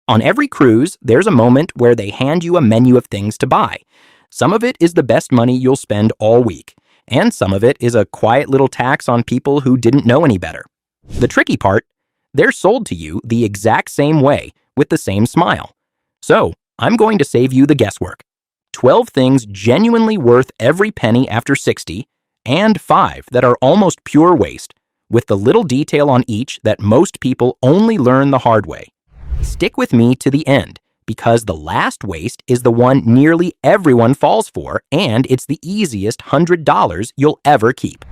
On every cruise, there's a moment where they hand you a menu of things to buy. Some of it is the best money you'll spend all week, and some of it is a quiet little tax on people who didn't know any better. The tricky part, they're sold to you the exact same way, with the same smile. So, I'm going to save you the guesswork. 12 things genuinely worth every penny after 60, and 5 that are almost pure waste, with the little detail on each that most people only learn the hard way. Stick with me to the end, because the last waste is the one nearly everyone falls for, and it's the easiest $100 you'll ever keep.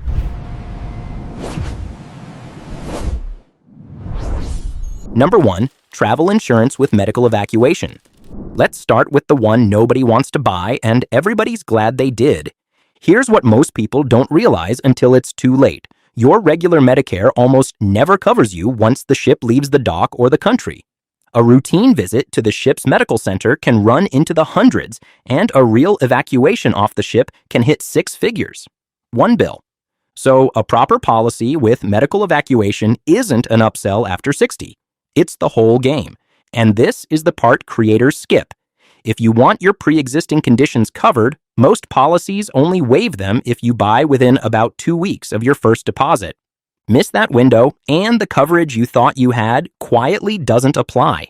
Number 1, travel insurance with medical evacuation. Let's start with the one nobody wants to buy and everybody's glad they did. Here's what most people don't realize until it's too late. Your regular Medicare almost never covers you once the ship leaves the dock or the country. A routine visit to the ship's medical center can run into the hundreds, and a real evacuation off the ship can hit 6 figures. One bill. So a proper policy with medical evacuation isn't an upsell after 60. It's the whole game. And this is the part creators skip. If you want your pre-existing conditions covered, most policies only waive them if you buy within about 2 weeks of your first deposit. Miss that window, and the coverage you thought you had quietly doesn't apply.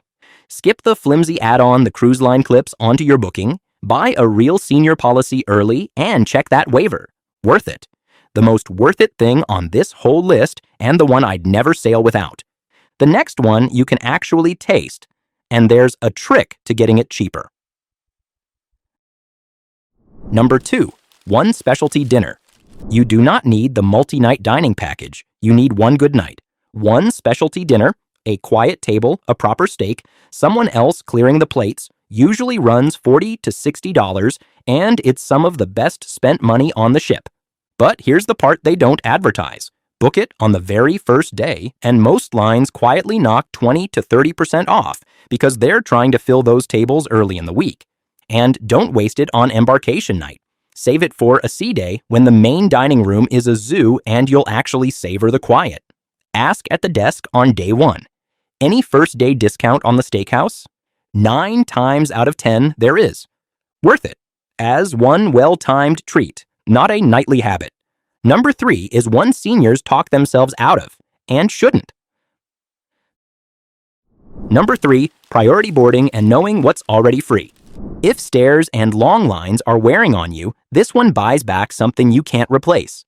Skip the flimsy add-on the cruise line clips onto your booking, buy a real senior policy early, and check that waiver. Worth it. The most worth it thing on this whole list, and the one I'd never sail without. The next one you can actually taste, and there's a trick to getting it cheaper. Number 2, one specialty dinner. You do not need the multi-night dining package. You need one good night. One specialty dinner, a quiet table, a proper steak, someone else clearing the plates, usually runs $40 to $60, and it's some of the best spent money on the ship. But here's the part they don't advertise. Book it on the very first day, and most lines quietly knock 20 to 30% off because they're trying to fill those tables early in the week. And don't waste it on embarkation night. Save it for a sea day when the main dining room is a zoo and you'll actually savor the quiet. Ask at the desk on day 1. Any first day discount on the steakhouse? 9 times out of 10 there is. Worth it, as one well-timed treat, not a nightly habit. Number 3 is one seniors talk themselves out of, and shouldn't. Number 3, priority boarding and knowing what's already free. If stairs and long lines are wearing on you, this one buys back something you can't replace.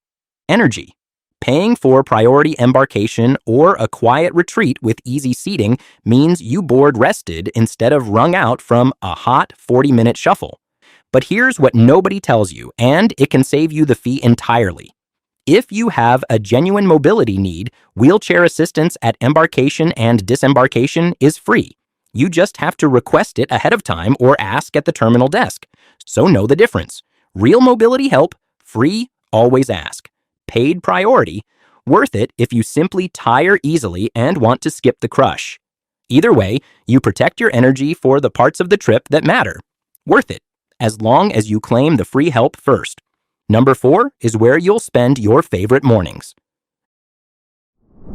Energy. Paying for priority embarkation or a quiet retreat with easy seating means you board rested instead of wrung out from a hot 40-minute shuffle. But here's what nobody tells you, and it can save you the fee entirely. If you have a genuine mobility need, wheelchair assistance at embarkation and disembarkation is free. You just have to request it ahead of time or ask at the terminal desk. So know the difference. Real mobility help, free, always ask. Paid priority, worth it if you simply tire easily and want to skip the crush. Either way, you protect your energy for the parts of the trip that matter. Worth it, as long as you claim the free help first. Number 4 is where you'll spend your favorite mornings.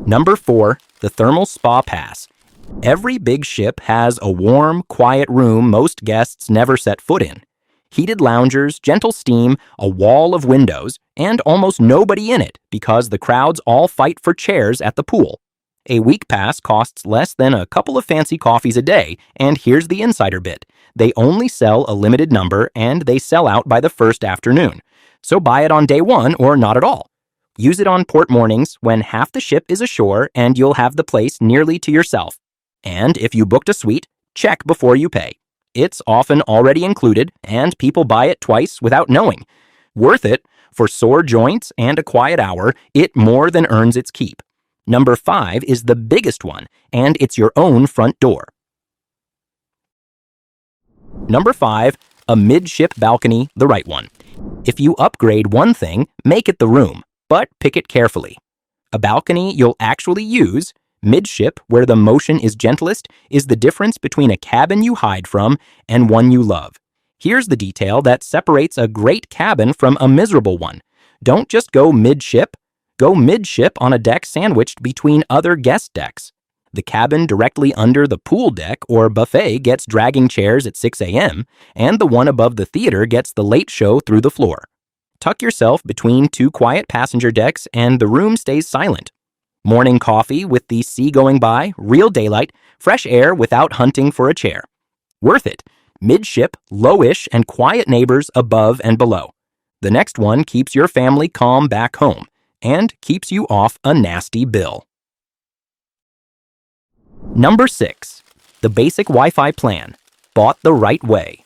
Number 4, the thermal spa pass. Every big ship has a warm, quiet room most guests never set foot in. Heated loungers, gentle steam, a wall of windows, and almost nobody in it because the crowds all fight for chairs at the pool. A week pass costs less than a couple of fancy coffees a day, and here's the insider bit. They only sell a limited number, and they sell out by the first afternoon. So buy it on day 1 or not at all. Use it on port mornings when half the ship is ashore and you'll have the place nearly to yourself. And if you booked a suite, check before you pay. It's often already included, and people buy it twice without knowing. Worth it. For sore joints and a quiet hour, it more than earns its keep. Number 5 is the biggest one, and it's your own front door. Number 5, a midship balcony, the right one. If you upgrade one thing, make it the room, but pick it carefully. A balcony you'll actually use, midship, where the motion is gentlest, is the difference between a cabin you hide from and one you love. Here's the detail that separates a great cabin from a miserable one. Don't just go midship. Go midship on a deck sandwiched between other guest decks. The cabin directly under the pool deck or buffet gets dragging chairs at 6 a.m., and the one above the theater gets the late show through the floor. Tuck yourself between two quiet passenger decks and the room stays silent. Morning coffee with the sea going by, real daylight, fresh air without hunting for a chair. Worth it. Midship, lowish, and quiet neighbors above and below. The next one keeps your family calm back home and keeps you off a nasty bill. Number 6. The basic Wi-Fi plan. Bought the right way.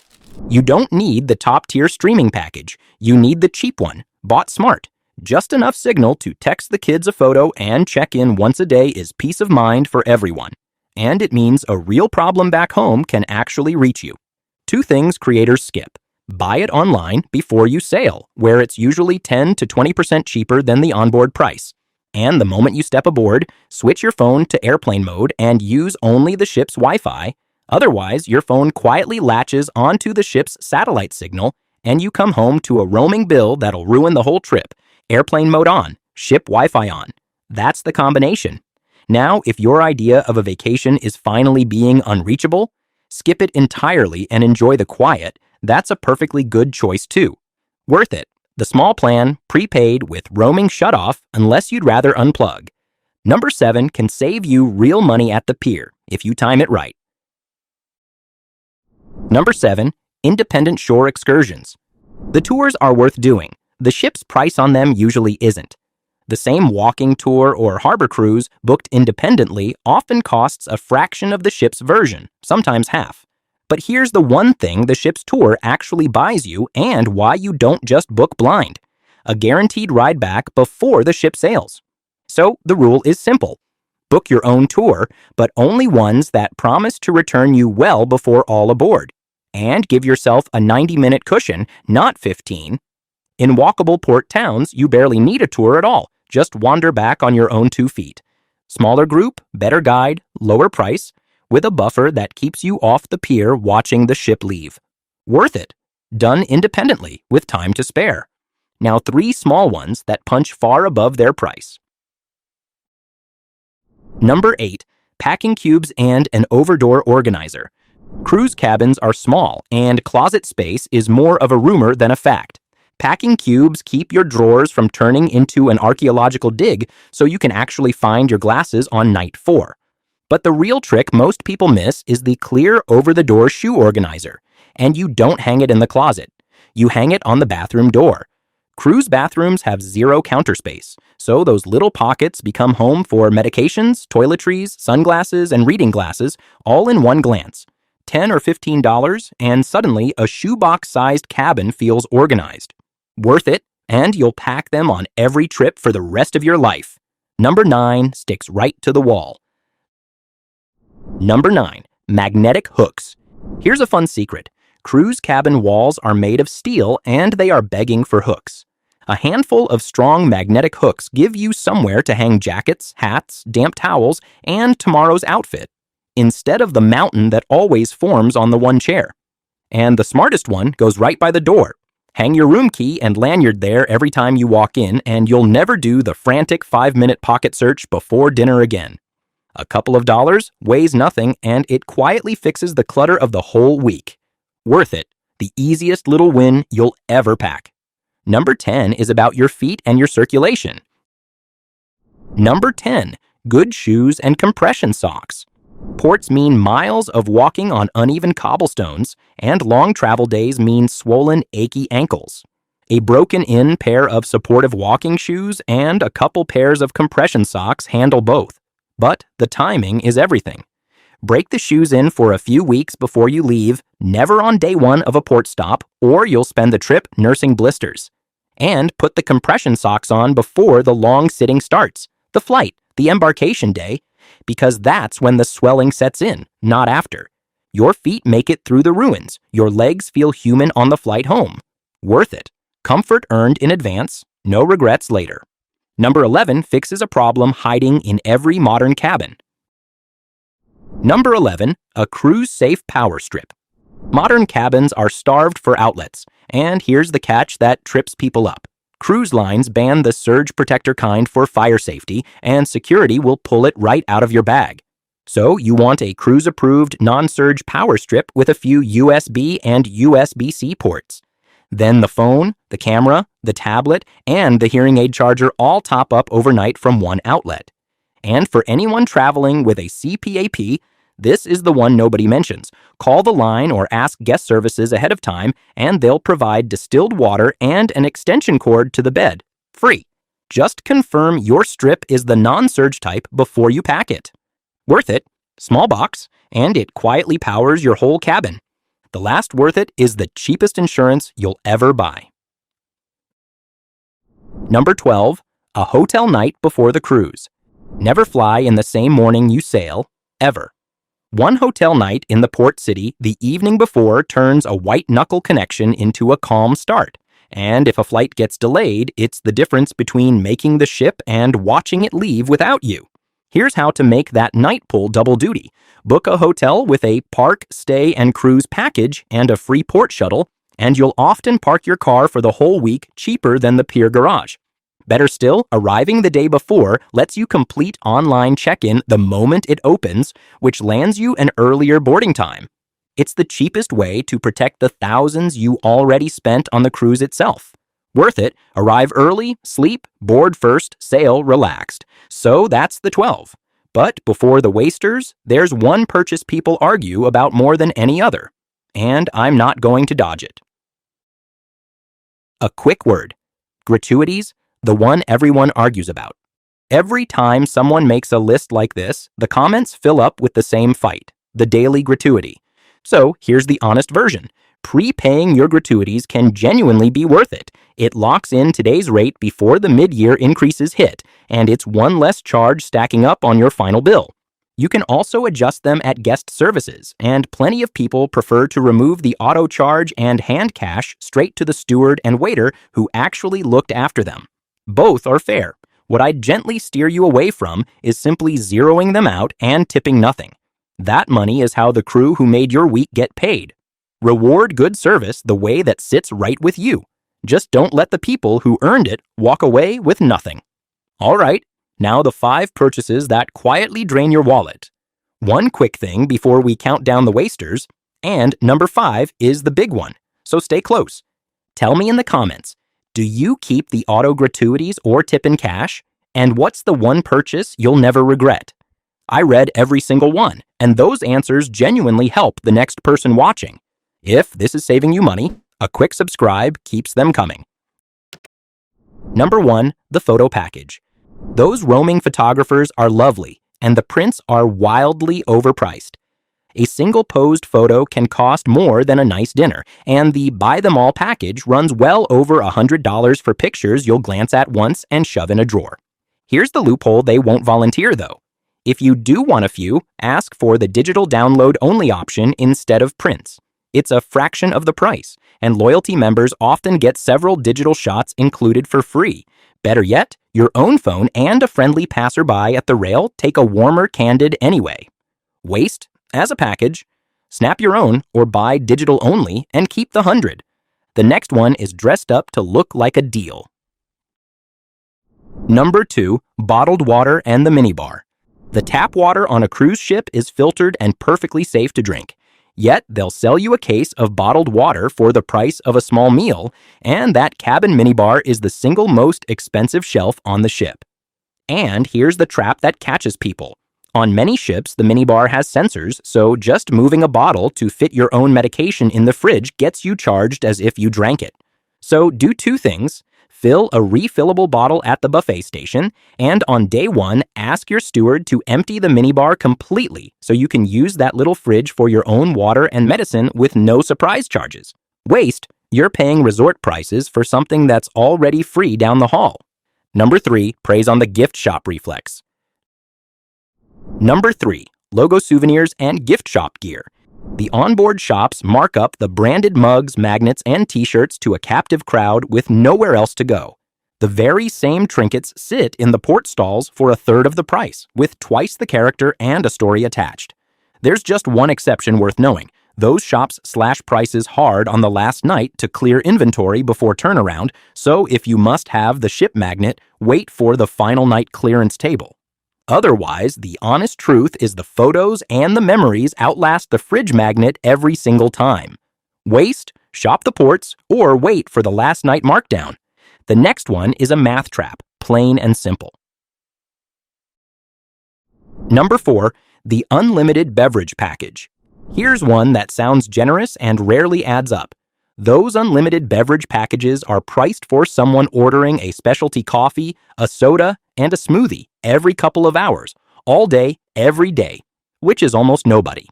You don't need the top-tier streaming package. You need the cheap one, bought smart. Just enough signal to text the kids a photo and check in once a day is peace of mind for everyone. And it means a real problem back home can actually reach you. 2 things creators skip. Buy it online before you sail, where it's usually 10 to 20% cheaper than the onboard price. And the moment you step aboard, switch your phone to airplane mode and use only the ship's Wi-Fi. Otherwise, your phone quietly latches onto the ship's satellite signal and you come home to a roaming bill that'll ruin the whole trip. Airplane mode on, ship Wi-Fi on. That's the combination. Now, if your idea of a vacation is finally being unreachable, skip it entirely and enjoy the quiet. That's a perfectly good choice too. Worth it. The small plan, prepaid with roaming shutoff unless you'd rather unplug. Number 7 can save you real money at the pier if you time it right. Number 7, independent shore excursions. The tours are worth doing. The ship's price on them usually isn't. The same walking tour or harbor cruise booked independently often costs a fraction of the ship's version, sometimes half. But here's the one thing the ship's tour actually buys you and why you don't just book blind: a guaranteed ride back before the ship sails. So the rule is simple. Book your own tour, but only ones that promise to return you well before all aboard. And give yourself a 90-minute cushion, not 15. In walkable port towns, you barely need a tour at all. Just wander back on your own 2 feet. Smaller group, better guide, lower price, with a buffer that keeps you off the pier watching the ship leave. Worth it. Done independently with time to spare. Now 3 small ones that punch far above their price. Number 8, packing cubes and an overdoor organizer. Cruise cabins are small, and closet space is more of a rumor than a fact. Packing cubes keep your drawers from turning into an archaeological dig so you can actually find your glasses on night 4. But the real trick most people miss is the clear over-the-door shoe organizer, and you don't hang it in the closet. You hang it on the bathroom door. Cruise bathrooms have 0 counter space, so those little pockets become home for medications, toiletries, sunglasses, and reading glasses, all in one glance. $10 or $15, and suddenly a shoebox-sized cabin feels organized. Worth it, and you'll pack them on every trip for the rest of your life. Number 9 sticks right to the wall. Number 9, magnetic hooks. Here's a fun secret. Cruise cabin walls are made of steel and they are begging for hooks. A handful of strong magnetic hooks give you somewhere to hang jackets, hats, damp towels, and tomorrow's outfit, instead of the mountain that always forms on the one chair. And the smartest one goes right by the door. Hang your room key and lanyard there every time you walk in, and you'll never do the frantic 5-minute pocket search before dinner again. A couple of dollars weighs nothing, and it quietly fixes the clutter of the whole week. Worth it. The easiest little win you'll ever pack. Number 10 is about your feet and your circulation. Number 10, good shoes and compression socks. Ports mean miles of walking on uneven cobblestones, and long travel days mean swollen, achy ankles. A broken-in pair of supportive walking shoes and a couple pairs of compression socks handle both. But the timing is everything. Break the shoes in for a few weeks before you leave, never on day 1 of a port stop, or you'll spend the trip nursing blisters. And put the compression socks on before the long sitting starts, the flight, the embarkation day, because that's when the swelling sets in, not after. Your feet make it through the ruins. Your legs feel human on the flight home. Worth it. Comfort earned in advance, no regrets later. Number 11 fixes a problem hiding in every modern cabin. Number 11, a cruise-safe power strip. Modern cabins are starved for outlets, and here's the catch that trips people up. Cruise lines ban the surge protector kind for fire safety, and security will pull it right out of your bag. So you want a cruise-approved non-surge power strip with a few USB and USB-C ports. Then the phone, the camera, the tablet, and the hearing aid charger all top up overnight from one outlet. And for anyone traveling with a CPAP, this is the one nobody mentions. Call the line or ask guest services ahead of time, and they'll provide distilled water and an extension cord to the bed, free. Just confirm your strip is the non-surge type before you pack it. Worth it, small box, and it quietly powers your whole cabin. The last worth it is the cheapest insurance you'll ever buy. Number 12, a hotel night before the cruise. Never fly in the same morning you sail, ever. One hotel night in the port city the evening before turns a white-knuckle connection into a calm start. And if a flight gets delayed, it's the difference between making the ship and watching it leave without you. Here's how to make that night pull double duty. Book a hotel with a park, stay, and cruise package and a free port shuttle, and you'll often park your car for the whole week cheaper than the pier garage. Better still, arriving the day before lets you complete online check-in the moment it opens, which lands you an earlier boarding time. It's the cheapest way to protect the thousands you already spent on the cruise itself. Worth it, arrive early, sleep, board first, sail relaxed. So that's the 12. But before the wasters, there's one purchase people argue about more than any other. And I'm not going to dodge it. A quick word. Gratuities, the one everyone argues about. Every time someone makes a list like this, the comments fill up with the same fight, the daily gratuity. So here's the honest version. Prepaying your gratuities can genuinely be worth it. It locks in today's rate before the mid-year increases hit, and it's one less charge stacking up on your final bill. You can also adjust them at guest services, and plenty of people prefer to remove the auto charge and hand cash straight to the steward and waiter who actually looked after them. Both are fair. What I'd gently steer you away from is simply zeroing them out and tipping nothing. That money is how the crew who made your week get paid. Reward good service the way that sits right with you. Just don't let the people who earned it walk away with nothing. All right, now the 5 purchases that quietly drain your wallet. One quick thing before we count down the wasters, and number 5 is the big one, so stay close. Tell me in the comments, do you keep the auto gratuities or tip in cash? And what's the one purchase you'll never regret? I read every single one, and those answers genuinely help the next person watching. If this is saving you money, a quick subscribe keeps them coming. Number 1, the photo package. Those roaming photographers are lovely, and the prints are wildly overpriced. A single posed photo can cost more than a nice dinner, and the buy them all package runs well over $100 for pictures you'll glance at once and shove in a drawer. Here's the loophole they won't volunteer though. If you do want a few, ask for the digital download only option instead of prints. It's a fraction of the price, and loyalty members often get several digital shots included for free. Better yet, your own phone and a friendly passerby at the rail take a warmer candid anyway. Waste, as a package, snap your own or buy digital only and keep the 100. The next one is dressed up to look like a deal. Number 2, bottled water and the minibar. The tap water on a cruise ship is filtered and perfectly safe to drink. Yet they'll sell you a case of bottled water for the price of a small meal, and that cabin minibar is the single most expensive shelf on the ship. And here's the trap that catches people. On many ships, the minibar has sensors, so just moving a bottle to fit your own medication in the fridge gets you charged as if you drank it. So do 2 things. Fill a refillable bottle at the buffet station, and on day 1, ask your steward to empty the minibar completely so you can use that little fridge for your own water and medicine with no surprise charges. Waste, you're paying resort prices for something that's already free down the hall. Number 3, preys on the gift shop reflex. Number 3, logo souvenirs and gift shop gear. The onboard shops mark up the branded mugs, magnets, and t-shirts to a captive crowd with nowhere else to go. The very same trinkets sit in the port stalls for a third of the price, with twice the character and a story attached. There's just one exception worth knowing. Those shops slash prices hard on the last night to clear inventory before turnaround, so if you must have the ship magnet, wait for the final night clearance table. Otherwise, the honest truth is the photos and the memories outlast the fridge magnet every single time. Waste, shop the ports, or wait for the last night markdown. The next one is a math trap, plain and simple. Number 4, the unlimited beverage package. Here's one that sounds generous and rarely adds up. Those unlimited beverage packages are priced for someone ordering a specialty coffee, a soda, and a smoothie every couple of hours, all day, every day, which is almost nobody.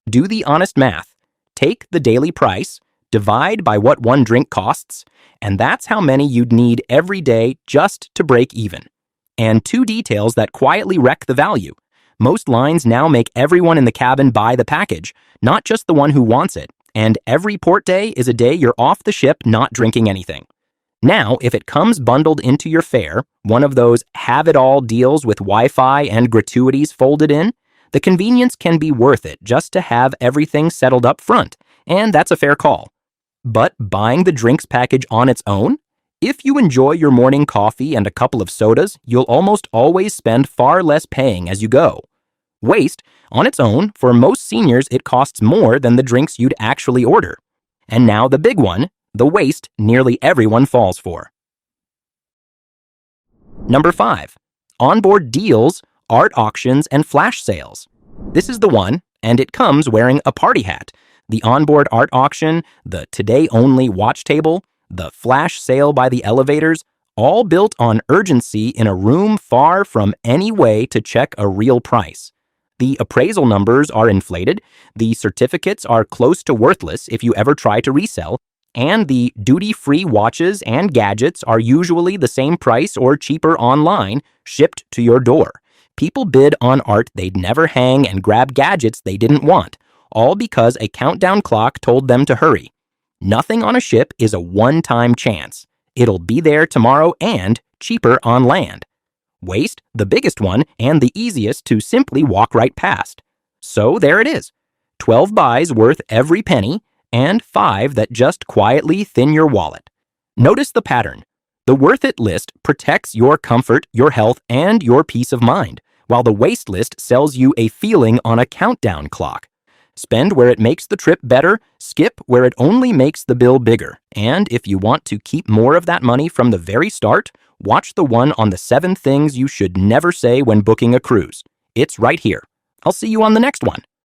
Do the honest math. Take the daily price, divide by what one drink costs, and that's how many you'd need every day just to break even. And 2 details that quietly wreck the value. Most lines now make everyone in the cabin buy the package, not just the one who wants it, and every port day is a day you're off the ship not drinking anything. Now, if it comes bundled into your fare, one of those have-it-all deals with Wi-Fi and gratuities folded in, the convenience can be worth it just to have everything settled up front, and that's a fair call. But buying the drinks package on its own? If you enjoy your morning coffee and a couple of sodas, you'll almost always spend far less paying as you go. Waste, on its own, for most seniors it costs more than the drinks you'd actually order. And now the big one, the waste nearly everyone falls for. Number 5, onboard deals, art auctions, and flash sales. This is the one, and it comes wearing a party hat. The onboard art auction, the today-only watch table, the flash sale by the elevators, all built on urgency in a room far from any way to check a real price. The appraisal numbers are inflated, the certificates are close to worthless if you ever try to resell, and the duty-free watches and gadgets are usually the same price or cheaper online, shipped to your door. People bid on art they'd never hang and grab gadgets they didn't want, all because a countdown clock told them to hurry. Nothing on a ship is a one-time chance. It'll be there tomorrow and cheaper on land. Waste, the biggest one and the easiest to simply walk right past. So there it is. 12 buys worth every penny and 5 that just quietly thin your wallet. Notice the pattern. The worth it list protects your comfort, your health, and your peace of mind, while the waste list sells you a feeling on a countdown clock. Spend where it makes the trip better, skip where it only makes the bill bigger. And if you want to keep more of that money from the very start, watch the one on the 7 things you should never say when booking a cruise. It's right here. I'll see you on the next one.